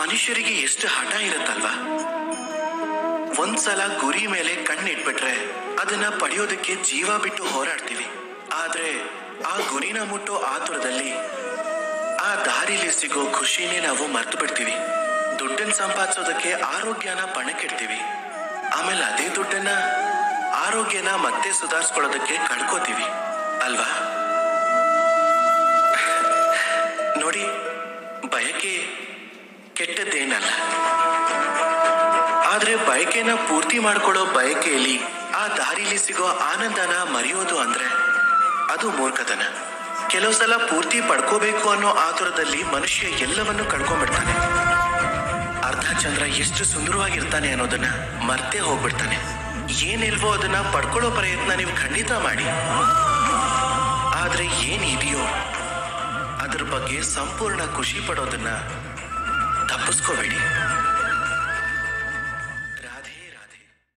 ಮನುಷ್ಯರಿಗೆ ಎಷ್ಟು ಹಠ ಇರುತ್ತಲ್ವಾ. ಒಂದ್ಸಲ ಗುರಿ ಮೇಲೆ ಕಣ್ಣಿಟ್ಬಿಟ್ರೆ ಅದನ್ನ ಪಡೆಯೋದಕ್ಕೆ ಜೀವ ಬಿಟ್ಟು ಹೋರಾಡ್ತೀವಿ. ಆದ್ರೆ ಆ ಗುರಿನ ಮುಟ್ಟೋ ಆತುರದಲ್ಲಿ ಆ ದಾರಿಲಿ ಸಿಗೋ ಖುಷಿನೇ ನಾವು ಮರ್ತು ಬಿಡ್ತೀವಿ. ದುಡ್ಡನ್ನ ಸಂಪಾದಿಸೋದಕ್ಕೆ ಆರೋಗ್ಯನ ಪಣಕ್ಕಿಡ್ತೀವಿ. ಆಮೇಲೆ ಅದೇ ದುಡ್ಡನ್ನ ಆರೋಗ್ಯನ ಮತ್ತೆ ಸುಧಾರಿಸ್ಕೊಳ್ಳೋದಕ್ಕೆ ಕಳ್ಕೋತೀವಿ ಅಲ್ವಾ. ನೋಡಿ, ಬಯಕೆ ಕೆಟ್ಟದ್ದೇನಲ್ಲ. ಆದ್ರೆ ಬಯಕೆನ ಪೂರ್ತಿ ಮಾಡ್ಕೊಳ್ಳೋ ಬಯಕೆಯಲ್ಲಿ ಆ ದಾರಿಲಿ ಸಿಗೋ ಆನಂದನ ಮರೆಯೋದು ಅಂದ್ರೆ ಅದು ಮೂರ್ಖತನ. ಕೆಲವು ಸಲ ಪೂರ್ತಿ ಪಡ್ಕೋಬೇಕು ಅನ್ನೋ ಆತುರದಲ್ಲಿ ಮನುಷ್ಯ ಎಲ್ಲವನ್ನೂ ಕಳ್ಕೊಂಡ್ಬಿಡ್ತಾನೆ. ಅರ್ಧ ಚಂದ್ರ ಎಷ್ಟು ಸುಂದರವಾಗಿರ್ತಾನೆ ಅನ್ನೋದನ್ನ ಮರ್ತೇ ಹೋಗ್ಬಿಡ್ತಾನೆ. ಏನಿಲ್ವೋ ಅದನ್ನ ಪಡ್ಕೊಳ್ಳೋ ಪ್ರಯತ್ನ ನೀವು ಖಂಡಿತ ಮಾಡಿ. ಆದ್ರೆ ಏನಿದೆಯೋ ಅದ್ರ ಬಗ್ಗೆ ಸಂಪೂರ್ಣ ಖುಷಿ ಪಡೋದನ್ನ ತಪ್ಪಿಸ್ಕೋಬೇಡಿ.